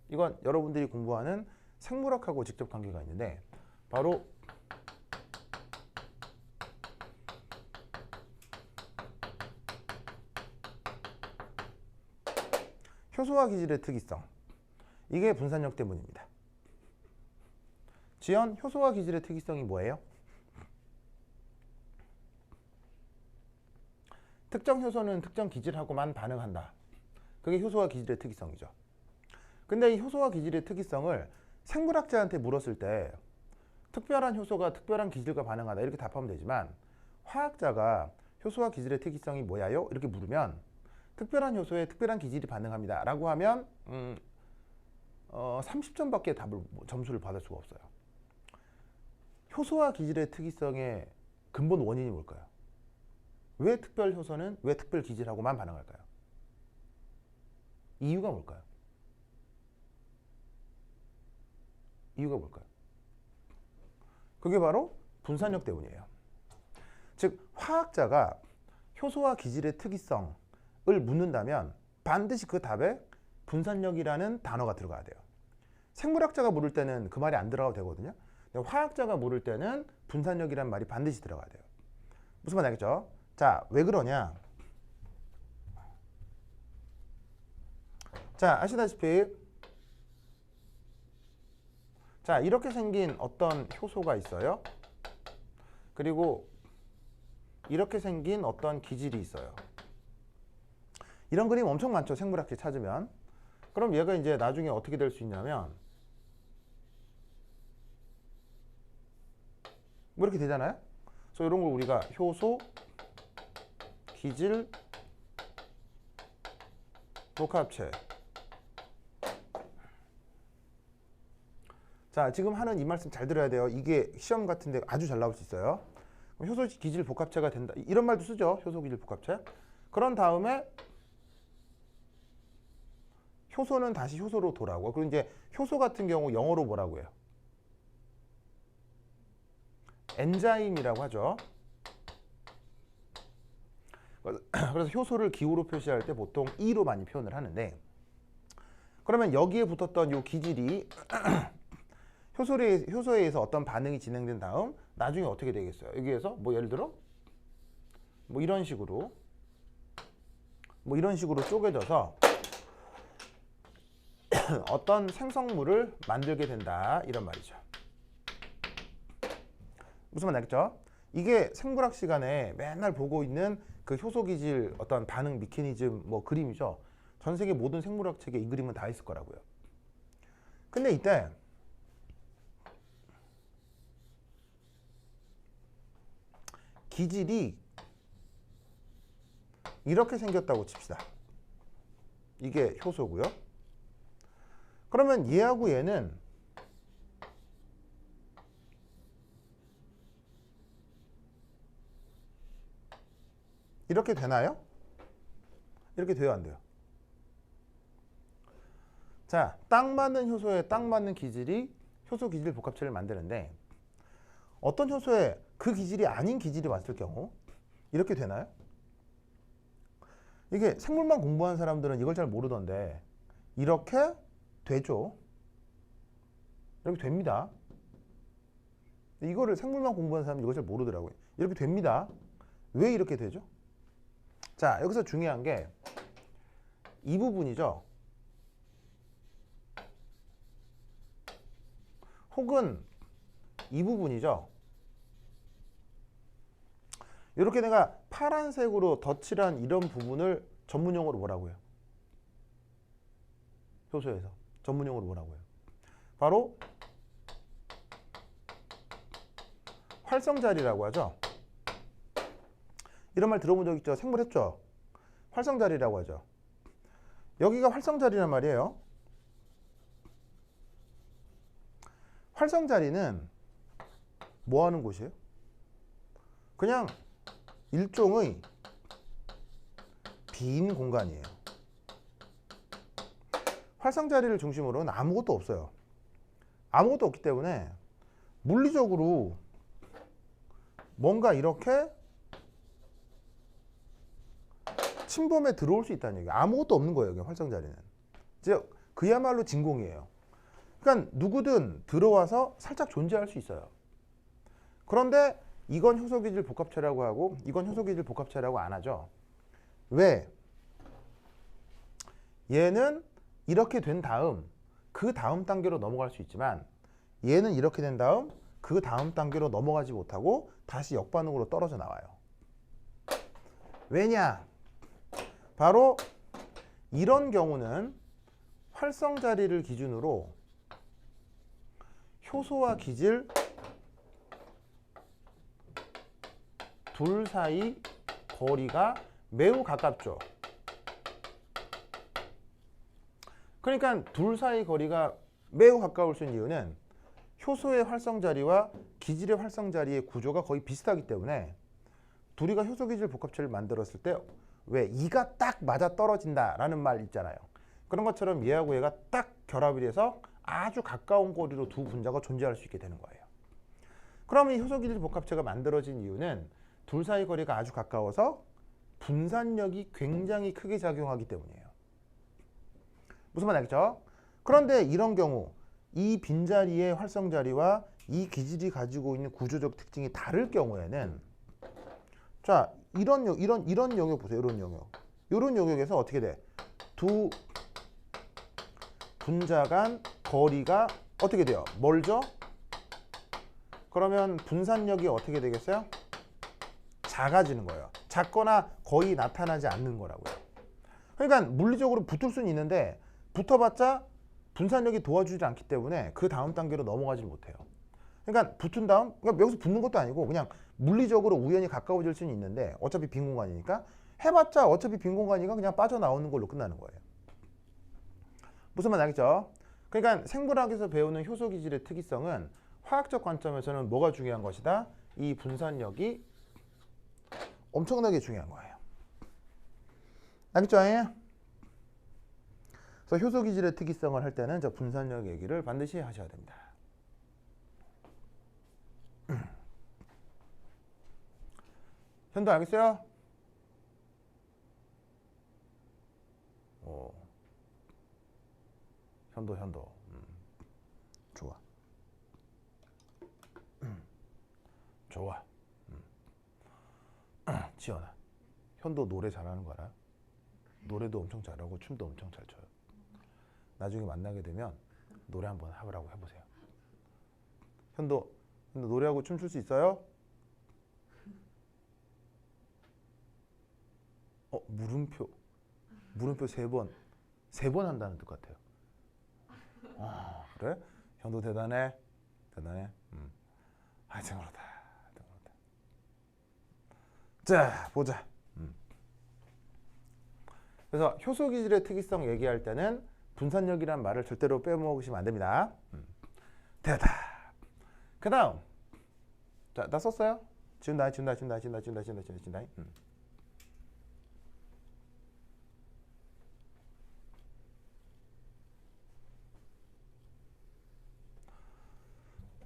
이건 여러분들이 공부하는 생물학하고 직접 관계가 있는데 바로 효소화 기질의 특이성. 이게 분산력 때문입니다. 지연, 효소화 기질의 특이성이 뭐예요? 특정 효소는 특정 기질하고만 반응한다. 그게 효소화 기질의 특이성이죠. 근데 이 효소화 기질의 특이성을 생물학자한테 물었을 때 특별한 효소가 특별한 기질과 반응하다 이렇게 답하면 되지만 화학자가 효소화 기질의 특이성이 뭐야요? 이렇게 물으면 특별한 효소에 특별한 기질이 반응합니다 라고 하면 30점밖에 점수를 받을 수가 없어요. 효소화 기질의 특이성의 근본 원인이 뭘까요? 왜 특별 효소는 왜 특별 기질하고만 반응할까요? 이유가 뭘까요? 이유가 뭘까요? 그게 바로 분산력 때문이에요. 즉 화학자가 효소화 기질의 특이성을 묻는다면 반드시 그 답에 분산력이라는 단어가 들어가야 돼요. 생물학자가 물을 때는 그 말이 안 들어가도 되거든요. 근데 화학자가 물을 때는 분산력이라는 말이 반드시 들어가야 돼요. 무슨 말 알겠죠? 자, 왜 그러냐? 자, 아시다시피 자, 이렇게 생긴 어떤 효소가 있어요. 그리고 이렇게 생긴 어떤 기질이 있어요. 이런 그림 엄청 많죠, 생물학적 찾으면. 그럼 얘가 이제 나중에 어떻게 될 수 있냐면 뭐 이렇게 되잖아요. 그래서 이런 걸 우리가 효소, 기질, 복합체. 자, 지금 하는 이 말씀 잘 들어야 돼요. 이게 시험 같은 데 아주 잘 나올 수 있어요. 그럼 효소, 기질, 복합체가 된다. 이런 말도 쓰죠. 효소, 기질, 복합체. 그런 다음에 효소는 다시 효소로 돌아오고. 그리고 이제 효소 같은 경우 영어로 뭐라고 해요? 엔자임이라고 하죠. 그래서 효소를 기호로 표시할 때 보통 E로 많이 표현을 하는데, 그러면 여기에 붙었던 이 기질이 효소에 의해서 어떤 반응이 진행된 다음 나중에 어떻게 되겠어요? 여기에서 뭐 예를 들어 뭐 이런 식으로 쪼개져서 어떤 생성물을 만들게 된다, 이런 말이죠. 무슨 말 알겠죠? 이게 생물학 시간에 맨날 보고 있는 그 효소 기질 어떤 반응 메커니즘 뭐 그림이죠. 전 세계 모든 생물학 책에 이 그림은 다 있을 거라고요. 근데 이때 기질이 이렇게 생겼다고 칩시다. 이게 효소고요. 그러면 얘하고 얘는 이렇게 되나요? 이렇게 돼요, 안 돼요? 자, 딱 맞는 효소에 딱 맞는 기질이 효소 기질 복합체를 만드는데, 어떤 효소에 그 기질이 아닌 기질이 왔을 경우 이렇게 되나요? 이게 생물만 공부한 사람들은 이걸 잘 모르던데 이렇게 되죠. 이렇게 됩니다. 이거를 생물만 공부한 사람은 이걸 잘 모르더라고요. 이렇게 됩니다. 왜 이렇게 되죠? 자, 여기서 중요한 게 이 부분이죠. 혹은 이 부분이죠. 이렇게 내가 파란색으로 덧칠한 이런 부분을 전문용어로 뭐라고 해요? 효소에서 전문용어로 뭐라고 해요? 바로 활성자리라고 하죠. 이런 말 들어본 적 있죠? 생물했죠? 활성자리라고 하죠. 여기가 활성자리란 말이에요. 활성자리는 뭐 하는 곳이에요? 그냥 일종의 빈 공간이에요. 활성자리를 중심으로는 아무것도 없어요. 아무것도 없기 때문에 물리적으로 뭔가 이렇게 침범에 들어올 수 있다는 얘기예요. 아무것도 없는 거예요, 여기 활성자리는. 즉 그야말로 진공이에요. 그러니까 누구든 들어와서 살짝 존재할 수 있어요. 그런데 이건 효소기질 복합체라고 하고 이건 효소기질 복합체라고 안 하죠. 왜? 얘는 이렇게 된 다음 그 다음 단계로 넘어갈 수 있지만 얘는 이렇게 된 다음 그 다음 단계로 넘어가지 못하고 다시 역반응으로 떨어져 나와요. 왜냐? 바로 이런 경우는 활성자리를 기준으로 효소와 기질 둘 사이 거리가 매우 가깝죠. 그러니까 둘 사이 거리가 매우 가까울 수 있는 이유는 효소의 활성자리와 기질의 활성자리의 구조가 거의 비슷하기 때문에 둘이가 효소기질 복합체를 만들었을 때 왜 이가 딱 맞아 떨어진다라는 말 있잖아요. 그런 것처럼 얘하고 얘가 딱 결합이 돼서 아주 가까운 거리로 두 분자가 존재할 수 있게 되는 거예요. 그러면 이 효소기질 복합체가 만들어진 이유는 둘 사이 거리가 아주 가까워서 분산력이 굉장히 크게 작용하기 때문이에요. 무슨 말 알겠죠? 그런데 이런 경우 이 빈자리의 활성자리와 이 기질이 가지고 있는 구조적 특징이 다를 경우에는 자, 이런 영역 보세요. 이런 영역. 이런 영역에서 어떻게 돼? 두 분자 간 거리가 어떻게 돼요? 멀죠? 그러면 분산력이 어떻게 되겠어요? 작아지는 거예요. 작거나 거의 나타나지 않는 거라고요. 그러니까 물리적으로 붙을 수는 있는데 붙어봤자 분산력이 도와주지 않기 때문에 그 다음 단계로 넘어가지 못해요. 그러니까 붙은 다음, 그러니까 여기서 붙는 것도 아니고 그냥 물리적으로 우연히 가까워질 수는 있는데 어차피 빈 공간이니까 해봤자 어차피 빈 공간이니까 그냥 빠져나오는 걸로 끝나는 거예요. 무슨 말 알겠죠? 그러니까 생물학에서 배우는 효소 기질의 특이성은 화학적 관점에서는 뭐가 중요한 것이다? 이 분산력이 엄청나게 중요한 거예요. 알겠죠? 그래서 효소 기질의 특이성을 할 때는 저 분산력 얘기를 반드시 하셔야 됩니다. 현도 알겠어요? 현도. 좋아. 좋아. 지연아, 현도 노래 잘하는 거 알아? 노래도 엄청 잘하고 춤도 엄청 잘 춰요. 나중에 만나게 되면 노래 한번 하라고 해보세요. 현도 노래하고 춤출 수 있어요? 물음표 세 번 한다는 뜻 같아요. 그래? 현도 대단해. 대단하다. 자, 보자. 그래서 효소 기질의 특이성 얘기할 때는 분산력이란 말을 절대로 빼먹으시면 안 됩니다. 대답. 그 다음. 자, 나 썼어요? 지운다.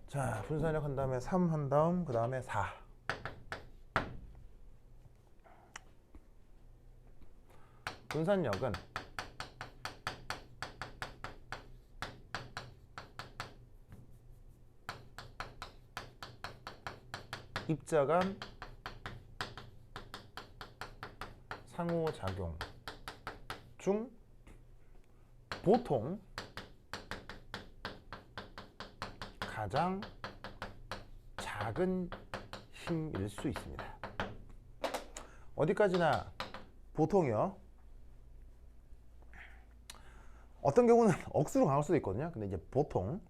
자, 분산력 한 다음에 3 한 다음, 그 다음에 4. 분산력은 입자 간 상호작용 중 보통 가장 작은 힘일 수 있습니다. 어디까지나 보통이요. 어떤 경우는 억수로 강할 수도 있거든요. 근데 이제 보통.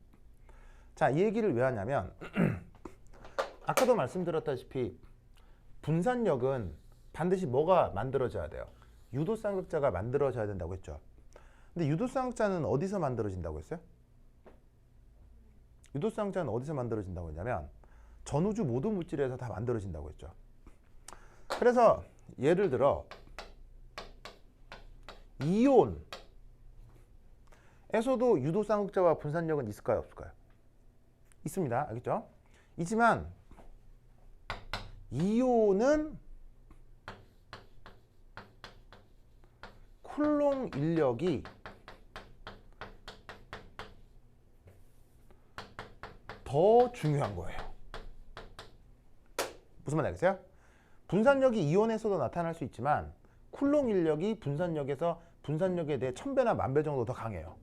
자, 이 얘기를 왜 하냐면 아까도 말씀드렸다시피 분산력은 반드시 뭐가 만들어져야 돼요? 유도쌍극자가 만들어져야 된다고 했죠. 근데 유도쌍극자는 어디서 만들어진다고 했어요? 유도쌍극자는 어디서 만들어진다고 했냐면 전우주 모든 물질에서 다 만들어진다고 했죠. 그래서 예를 들어 이온에서도 유도쌍극자와 분산력은 있을까요? 없을까요? 있습니다. 알겠죠? 있지만 이온은 쿨롱 인력이 더 중요한 거예요. 무슨 말 알겠어요? 분산력이 이온에서도 나타날 수 있지만 쿨롱 인력이 분산력에 대해 1000배나 10,000배 정도 더 강해요.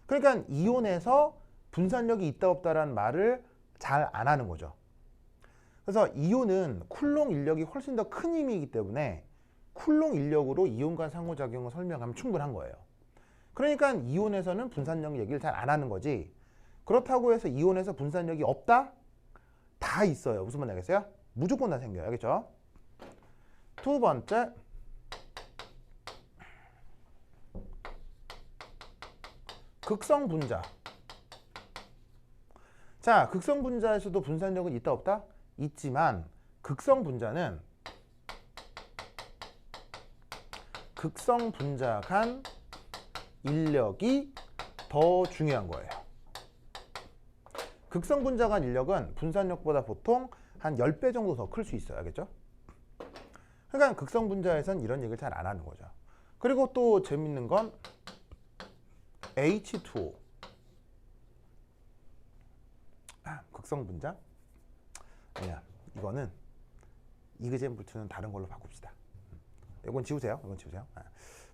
그러니까 이온에서 분산력이 있다 없다라는 말을 잘 안 하는 거죠. 그래서 이온은 쿨롱 인력이 훨씬 더 큰 힘이기 때문에 쿨롱 인력으로 이온 간 상호작용을 설명하면 충분한 거예요. 그러니까 이온에서는 분산력 얘기를 잘 안 하는 거지. 그렇다고 해서 이온에서 분산력이 없다? 다 있어요. 무슨 말 알겠어요? 무조건 다 생겨요. 알겠죠? 두 번째, 극성 분자. 자, 극성 분자에서도 분산력은 있다 없다? 있지만 극성 분자는 극성 분자 간 인력이 더 중요한 거예요. 극성 분자 간 인력은 분산력보다 보통 한 10배 정도 더 클 수 있어요. 알겠죠? 그러니까 극성 분자에선 이런 얘기를 잘 안 하는 거죠. 그리고 또 재밌는 건 H2O. 극성 분자? 아니야. 이거는 이그젠플2는 다른 걸로 바꿉시다. 이건 지우세요.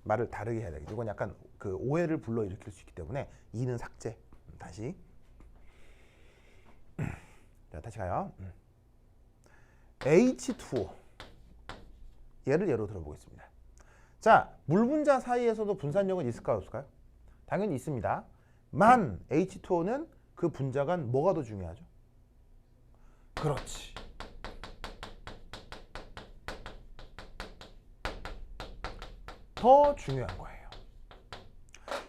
말을 다르게 해야 되겠죠. 이건 약간 그 오해를 불러일으킬 수 있기 때문에 이는 삭제. 다시 자, 다시 가요. H2O 얘를 예로 들어보겠습니다. 자, 물 분자 사이에서도 분산력은 있을까요, 없을까요? 당연히 있습니다. 만 H2O는 그 분자 간 뭐가 더 중요하죠? 그렇지. 더 중요한 거예요.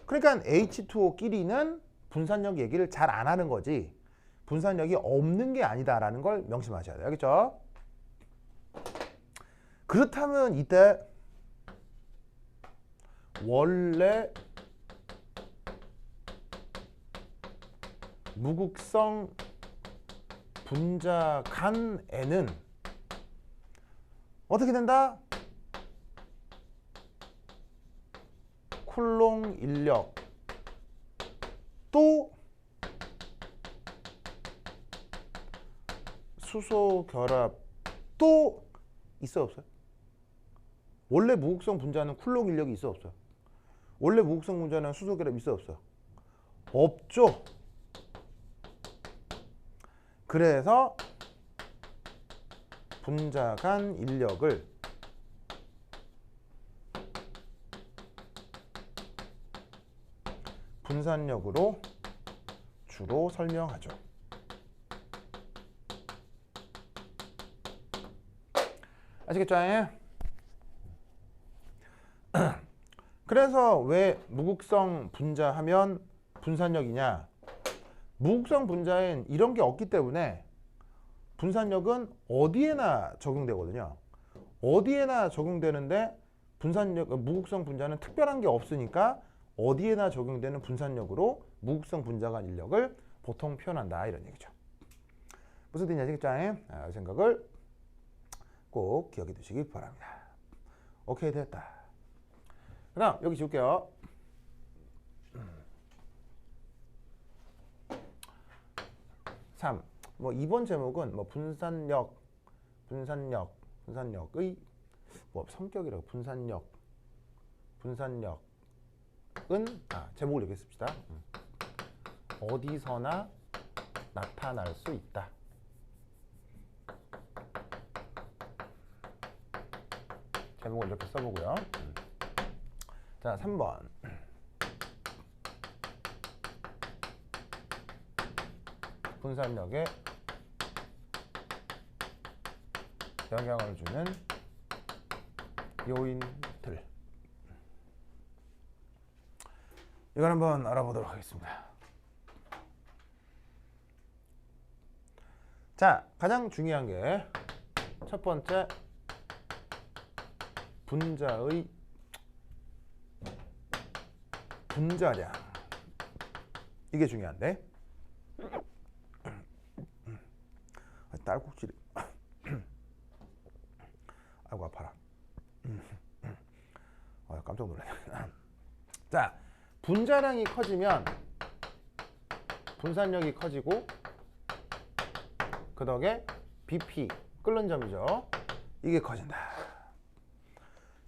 그러니까 H2O끼리는 분산력 얘기를 잘 안 하는 거지 분산력이 없는 게 아니다라는 걸 명심하셔야 돼요. 알겠죠? 그렇다면 이때 원래 무극성 분자 간에는 어떻게 된다? 쿨롱 인력 또 수소 결합 또 있어 없어요? 원래 무극성 분자는 쿨롱 인력이 있어 없어요? 원래 무극성 분자는 수소 결합 있어 없어요? 없죠. 그래서 분자 간 인력을 분산력으로 주로 설명하죠. 아시겠죠? 그래서 왜 무극성 분자 하면 분산력이냐? 무극성 분자엔 이런 게 없기 때문에 분산력은 어디에나 적용되거든요. 어디에나 적용되는데 분산력, 무극성 분자는 특별한 게 없으니까 어디에나 적용되는 분산력으로 무극성 분자 간 인력을 보통 표현한다 이런 얘기죠. 무슨 뜻인지 아시겠죠? 이 생각을 꼭 기억해 두시기 바랍니다. 오케이, 됐다. 그 다음 여기 지울게요. 뭐 2번 제목은 뭐 분산력의 뭐 성격이라고 분산력은 제목을 이렇게 씁시다. 어디서나 나타날 수 있다. 제목을 이렇게 써보고요. 자, 3번. 분산력에 영향을 주는 요인들. 이걸 한번 알아보도록 하겠습니다. 자, 가장 중요한 게 첫 번째 분자의 분자량. 이게 중요한데 딸꾹질이 아이고 아파라. 깜짝 놀랐네. 자, 분자량이 커지면 분산력이 커지고 그 덕에 BP 끓는 점이죠. 이게 커진다.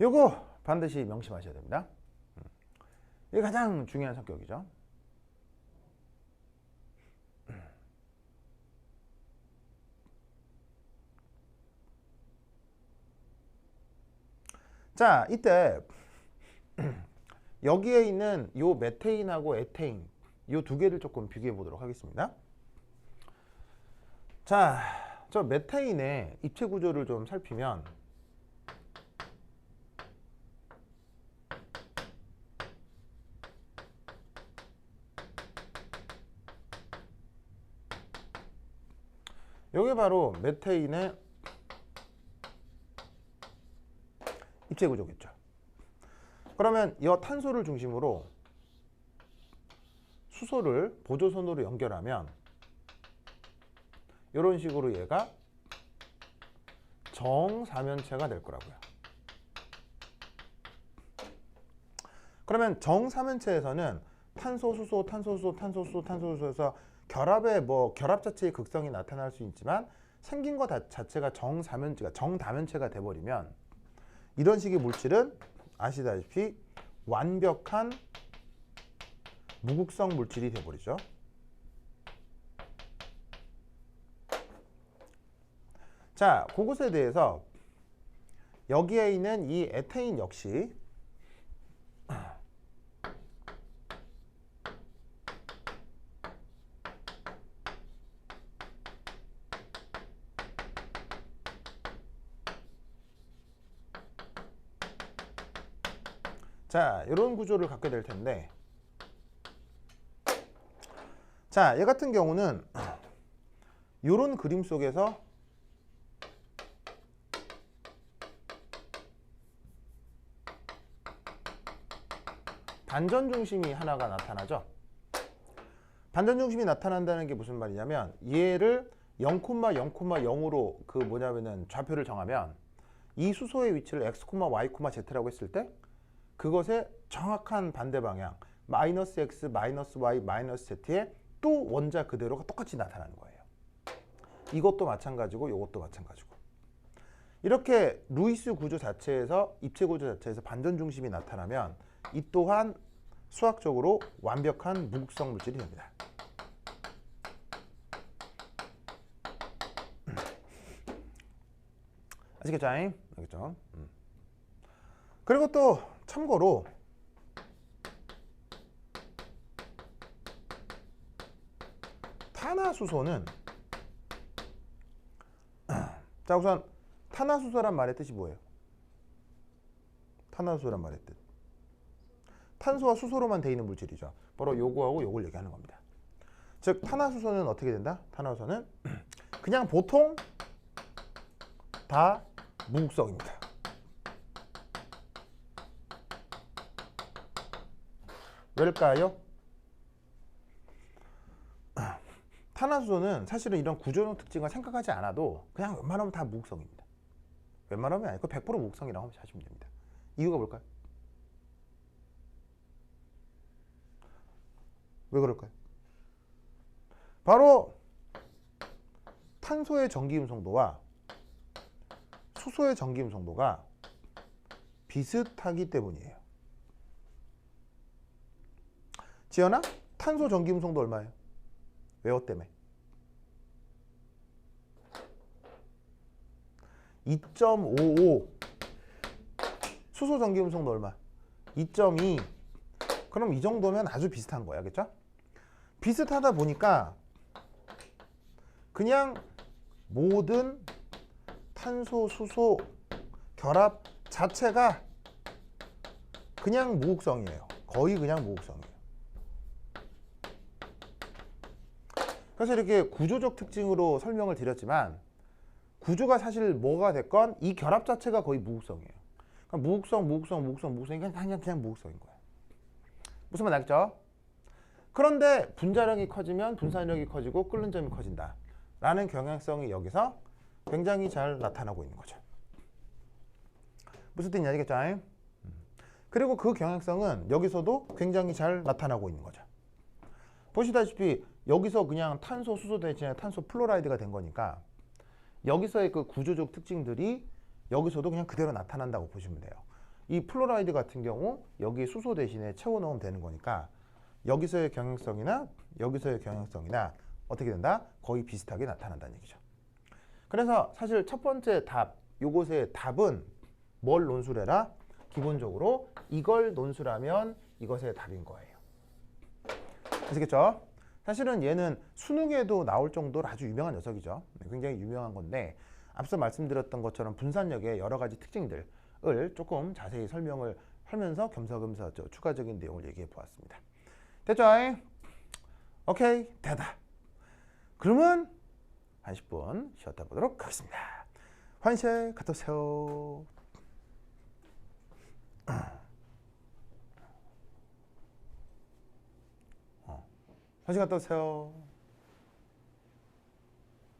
요거 반드시 명심하셔야 됩니다. 이게 가장 중요한 성격이죠. 자, 이때 여기에 있는 요 메테인하고 에테인 요 두 개를 조금 비교해 보도록 하겠습니다. 자, 저 메테인의 입체 구조를 좀 살피면 이게 바로 메테인의 입체 구조겠죠. 그러면 이 탄소를 중심으로 수소를 보조선으로 연결하면 이런 식으로 얘가 정사면체가 될 거라고요. 그러면 정사면체에서는 탄소, 수소, 탄소, 수소, 탄소, 수소, 탄소, 수소에서 결합의 결합 자체의 극성이 나타날 수 있지만 생긴 것 자체가 정다면체가 돼버리면 이런 식의 물질은 아시다시피 완벽한 무극성 물질이 돼버리죠. 자, 그것에 대해서 여기에 있는 이 에테인 역시 자, 이런 구조를 갖게 될 텐데, 자, 얘 같은 경우는 이런 그림 속에서 반전 중심이 하나가 나타나죠. 반전 중심이 나타난다는 게 무슨 말이냐면, 얘를 0,0,0으로 그 뭐냐면은 좌표를 정하면 이 수소의 위치를 x, y, z라고 했을 때 그것의 정확한 반대 방향 마이너스 x, 마이너스 y, 마이너스 z에 또 원자 그대로가 똑같이 나타나는 거예요. 이것도 마찬가지고 이것도 마찬가지고. 이렇게 루이스 구조 자체에서, 입체 구조 자체에서 반전 중심이 나타나면 이 또한 수학적으로 완벽한 무극성 물질이 됩니다. 아시겠죠? 알겠죠? 그리고 또 참고로 탄화수소는 자, 우선 탄화수소란 말의 뜻이 뭐예요? 탄화수소란 말의 뜻. 탄소와 수소로만 되어 있는 물질이죠. 바로 요거하고 요걸 얘기하는 겁니다. 즉 탄화수소는 어떻게 된다? 탄화수소는 그냥 보통 다 무극성입니다. 왜일까요? 탄화수소는 사실은 이런 구조적 특징을 생각하지 않아도 그냥 웬만하면 다 무극성입니다. 웬만하면 아니고 100% 무극성이라고 하시면 됩니다. 이유가 뭘까요? 왜 그럴까요? 바로 탄소의 전기음성도와 수소의 전기음성도가 비슷하기 때문이에요. 지연아, 탄소 전기음성도 얼마예요? 왜요 때문에? 2.55. 수소 전기음성도 얼마? 2.2. 그럼 이 정도면 아주 비슷한 거야, 그렇죠? 비슷하다 보니까 그냥 모든 탄소, 수소 결합 자체가 그냥 무극성이에요. 거의 그냥 무극성이에요. 그래서 이렇게 구조적 특징으로 설명을 드렸지만 구조가 사실 뭐가 됐건 이 결합 자체가 거의 무극성이에요. 그러니까 무극성이니까 그냥 무극성인 거예요. 무슨 말 알겠죠? 그런데 분자량이 커지면 분산력이 커지고 끓는 점이 커진다 라는 경향성이 여기서 굉장히 잘 나타나고 있는 거죠. 무슨 뜻인지 알겠죠? 그리고 그 경향성은 여기서도 굉장히 잘 나타나고 있는 거죠. 보시다시피 여기서 그냥 탄소, 수소 대신에 탄소 플로라이드가 된 거니까 여기서의 그 구조적 특징들이 여기서도 그냥 그대로 나타난다고 보시면 돼요. 이 플로라이드 같은 경우 여기 수소 대신에 채워넣으면 되는 거니까 여기서의 경향성이나 여기서의 경향성이나 어떻게 된다? 거의 비슷하게 나타난다는 얘기죠. 그래서 사실 첫 번째 답, 요것의 답은 뭘 논술해라? 기본적으로 이걸 논술하면 이것의 답인 거예요. 아시겠죠? 사실은 얘는 수능에도 나올 정도로 아주 유명한 녀석이죠. 굉장히 유명한 건데 앞서 말씀드렸던 것처럼 분산력의 여러 가지 특징들을 조금 자세히 설명을 하면서 겸사겸사 추가적인 내용을 얘기해 보았습니다. 됐죠? 오케이, 되다. 그러면 한 10분 쉬었다 보도록 하겠습니다. 환시에 갔다 오세요. 환시 갔다 오세요.